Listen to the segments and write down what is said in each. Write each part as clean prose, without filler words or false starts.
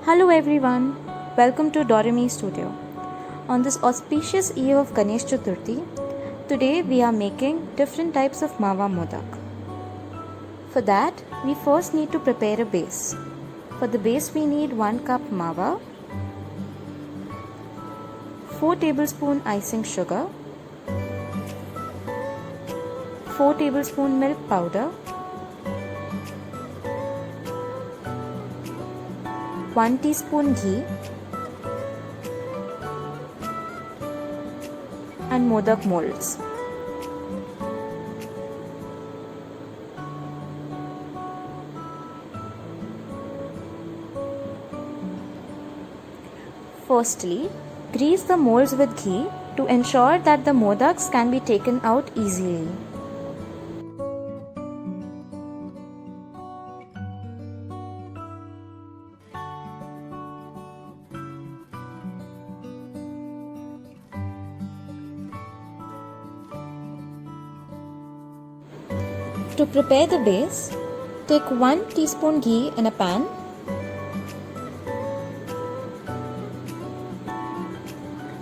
Hello everyone, welcome to Doremi Studio. On this auspicious eve of Ganesh Chaturthi, today we are making different types of Mava Modak. For that, we first need to prepare a base. For the base we need 1 cup Mava, 4 tablespoon icing sugar, 4 tablespoon milk powder, 1 teaspoon ghee and modak molds. Firstly, grease the molds with ghee to ensure that the modaks can be taken out easily. To prepare the base, take 1 teaspoon ghee in a pan.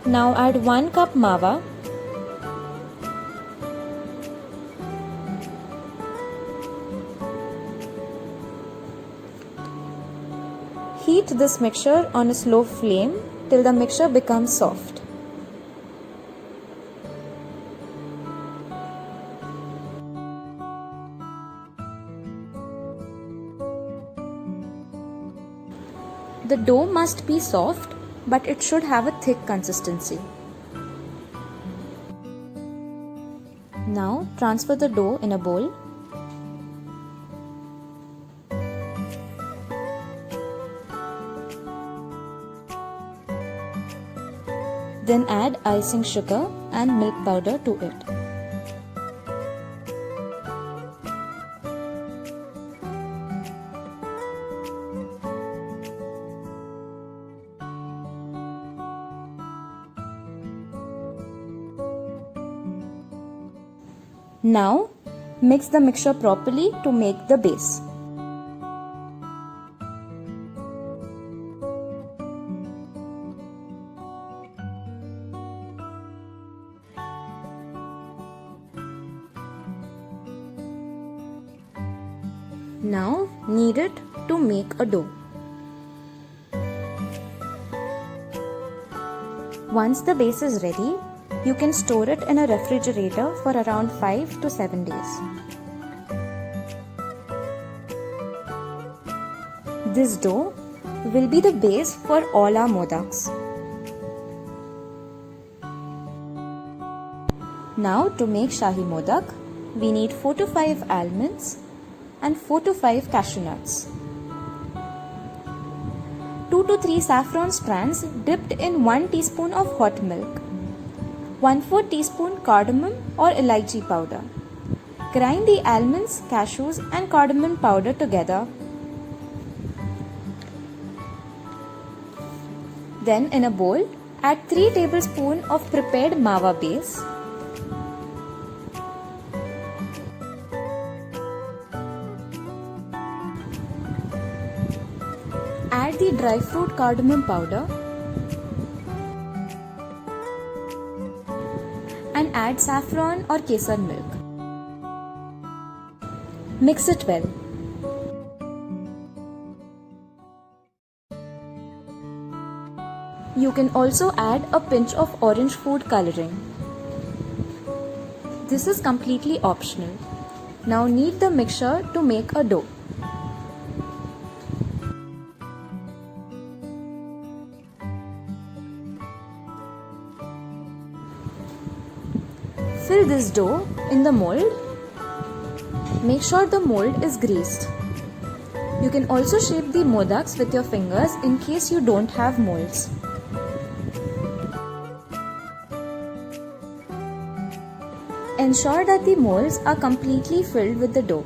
Now add 1 cup Mava. Heat this mixture on a slow flame till the mixture becomes soft. The dough must be soft, but it should have a thick consistency. Now transfer the dough in a bowl. Then add icing sugar and milk powder to it. Now, mix the mixture properly to make the base. Now, knead it to make a dough. Once the base is ready, you can store it in a refrigerator for around 5 to 7 days. This dough will be the base for all our modaks. Now to make Shahi Modak, we need 4 to 5 almonds and 4 to 5 cashew nuts. 2 to 3 saffron strands dipped in 1 teaspoon of hot milk. 1/4 teaspoon cardamom or elaichi powder. Grind the almonds, cashews and cardamom powder together. Then in a bowl, add 3 tablespoons of prepared Mava base. Add the dry fruit cardamom powder and add saffron or kesar milk. Mix it well. You can also add a pinch of orange food coloring. This is completely optional. Now knead the mixture to make a dough. Fill this dough in the mold. Make sure the mold is greased. You can also shape the modaks with your fingers in case you don't have molds. Ensure that the molds are completely filled with the dough.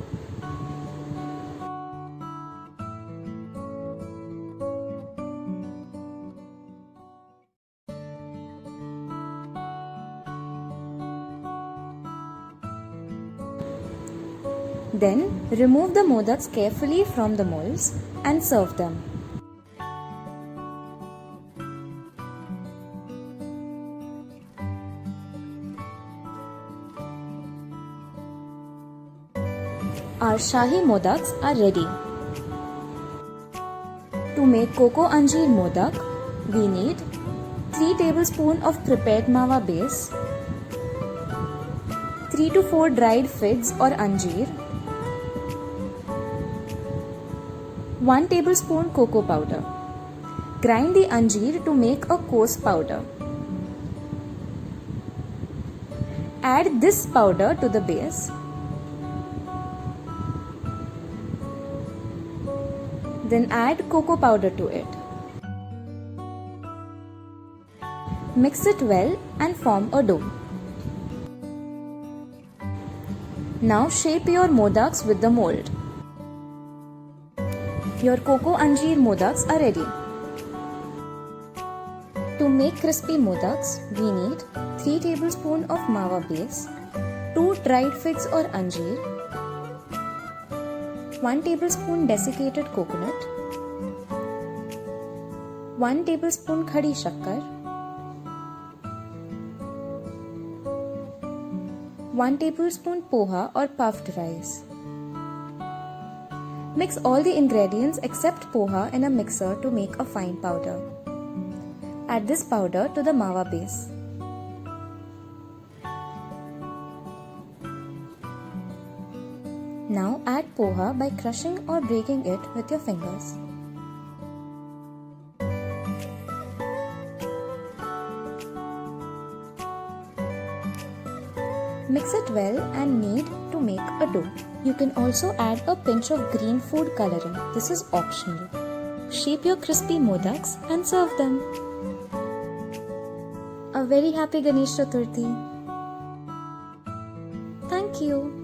Then remove the modaks carefully from the molds and serve them. Our Shahi Modaks are ready. To make Cocoa Anjeer Modak, we need 3 tablespoons of prepared Mawa base, 3 to 4 dried figs or anjeer, 1 tablespoon cocoa powder. Grind the anjeer to make a coarse powder. Add this powder to the base. Then add cocoa powder to it. Mix it well and form a dough. Now shape your modaks with the mold. Your cocoa anjeer modaks are ready. To make crispy modaks, we need 3 tablespoons of mawa base, 2 dried figs or anjeer, 1 tablespoon desiccated coconut, 1 tablespoon khadi shakkar, 1 tablespoon poha or puffed rice. Mix all the ingredients except poha in a mixer to make a fine powder. Add this powder to the mawa base. Now add poha by crushing or breaking it with your fingers. Mix it well and knead to make a dough. You can also add a pinch of green food coloring. This is optional. Shape your crispy modaks and serve them. A very happy Ganesh Chaturthi. Thank you.